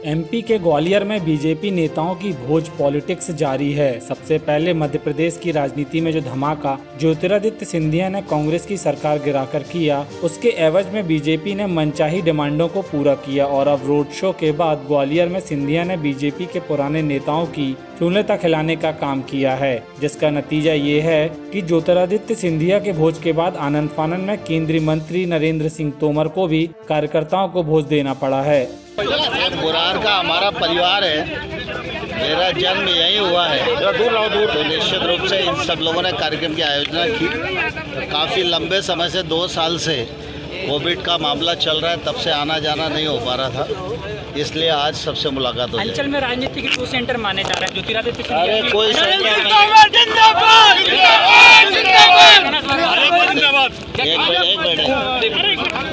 MP के ग्वालियर में BJP नेताओं की भोज पॉलिटिक्स जारी है। सबसे पहले मध्य प्रदेश की राजनीति में जो धमाका ज्योतिरादित्य सिंधिया ने कांग्रेस की सरकार गिराकर किया, उसके एवज में बीजेपी ने मनचाही डिमांडों को पूरा किया और अब रोड शो के बाद ग्वालियर में सिंधिया ने बीजेपी के पुराने नेताओं की शून्यता खिलाने का काम किया है, जिसका नतीजा ये है कि ज्योतिरादित्य सिंधिया के भोज के बाद आनंद फानन में केंद्रीय मंत्री नरेंद्र सिंह तोमर को भी कार्यकर्ताओं को भोज देना पड़ा है। बुरार का हमारा परिवार है, मेरा जन्म यही हुआ है, तो निश्चित रूप से इन सब लोगों ने कार्यक्रम की आयोजना की। काफ़ी लंबे समय से 2 साल से कोविड का मामला चल रहा है, तब से आना जाना नहीं हो पा रहा था, इसलिए आज सबसे मुलाकात हो अंचल में राजनीति के 2 सेंटर माने जा रहे हैं ज्योतिरादित्य सिंधिया। अरे कोई एक मिनट,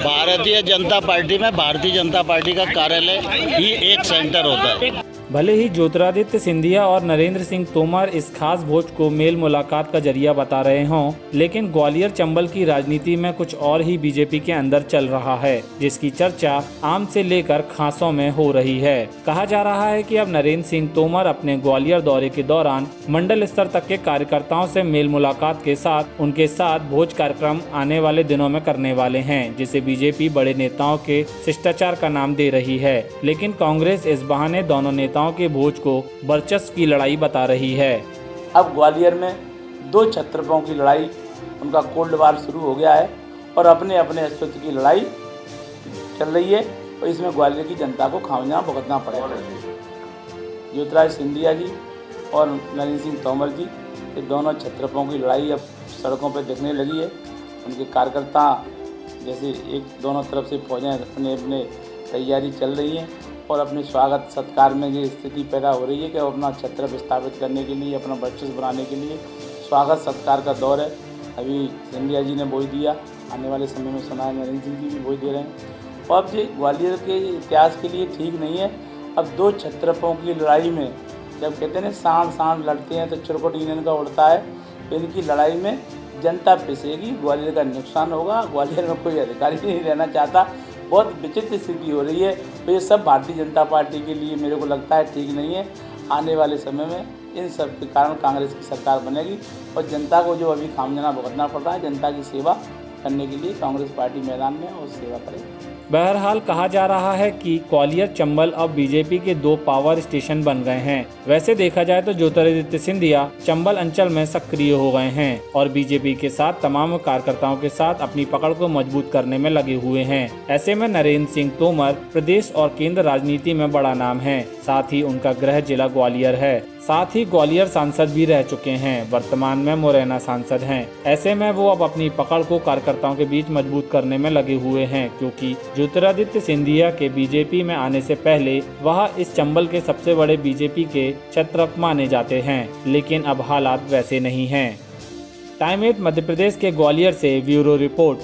भारतीय जनता पार्टी में भारतीय जनता पार्टी का कार्यालय ही एक सेंटर होता है। भले ही ज्योतिरादित्य सिंधिया और नरेंद्र सिंह तोमर इस खास भोज को मेल मुलाकात का जरिया बता रहे हों, लेकिन ग्वालियर चंबल की राजनीति में कुछ और ही बीजेपी के अंदर चल रहा है, जिसकी चर्चा आम से लेकर खासों में हो रही है। कहा जा रहा है कि अब नरेंद्र सिंह तोमर अपने ग्वालियर दौरे के दौरान मंडल स्तर तक के कार्यकर्ताओं से मेल मुलाकात के साथ उनके साथ भोज कार्यक्रम आने वाले दिनों में करने वाले हैं, जिसे बीजेपी बड़े नेताओं के शिष्टाचार का नाम दे रही है। लेकिन कांग्रेस इस बहाने दोनों नेताओं के भोज को वर्चस्व की लड़ाई बता रही है। अब ग्वालियर में 2 छत्रपों की लड़ाई, उनका कोल्ड वार शुरू हो गया है और अपने अपने अस्तित्व की लड़ाई चल रही है और इसमें ग्वालियर की जनता को खामियाजा भुगतना पड़ेगा। ज्योतिरादित्य सिंधिया जी और नरेंद्र सिंह तोमर जी, ये दोनों छत्रपों की लड़ाई अब सड़कों पर दिखने लगी है। उनके कार्यकर्ता जैसे एक दोनों तरफ से फौजें अपने अपने तैयारी चल रही हैं और अपने स्वागत सत्कार में ये स्थिति पैदा हो रही है कि अपना छत्र स्थापित करने के लिए, अपना वर्चस्व बनाने के लिए स्वागत सत्कार का दौर है। अभी सिंधिया जी ने भोज दिया, आने वाले समय में सुना है नरेंद्र सिंह जी भी भोज दे रहे हैं। और अब ये ग्वालियर के इतिहास के लिए ठीक नहीं है। अब 2 छत्रपों की लड़ाई में जब कहते हैं सांड सांड लड़ते हैं तो चुरकुट इनका उड़ता है, तो इनकी लड़ाई में जनता पिसेगी, ग्वालियर का नुकसान होगा। ग्वालियर में कोई अधिकारी नहीं रहना चाहता, बहुत विचित्र स्थिति हो रही है। तो ये सब भारतीय जनता पार्टी के लिए मेरे को लगता है ठीक नहीं है। आने वाले समय में इन सब के कारण कांग्रेस की सरकार बनेगी और जनता को जो अभी खामियाजा भुगतना पड़ रहा है, जनता की सेवा करने के लिए कांग्रेस पार्टी मैदान में और सेवा करेगी। बहरहाल कहा जा रहा है कि ग्वालियर चंबल अब बीजेपी के 2 पावर स्टेशन बन गए हैं। वैसे देखा जाए तो ज्योतिरादित्य सिंधिया चंबल अंचल में सक्रिय हो गए हैं और बीजेपी के साथ तमाम कार्यकर्ताओं के साथ अपनी पकड़ को मजबूत करने में लगे हुए हैं। ऐसे में नरेंद्र सिंह तोमर प्रदेश और केंद्र राजनीति में बड़ा नाम है, साथ ही उनका गृह जिला ग्वालियर है, साथ ही ग्वालियर सांसद भी रह चुके हैं, वर्तमान में मुरैना सांसद हैं। ऐसे में वो अब अपनी पकड़ को कार्यकर्ताओं के बीच मजबूत करने में लगे हुए हैं, क्योंकि ज्योतिरादित्य सिंधिया के बीजेपी में आने से पहले वह इस चंबल के सबसे बड़े बीजेपी के छत्रप माने जाते हैं, लेकिन अब हालात वैसे नहीं हैं। टाइम 8 मध्य प्रदेश के ग्वालियर से ब्यूरो रिपोर्ट।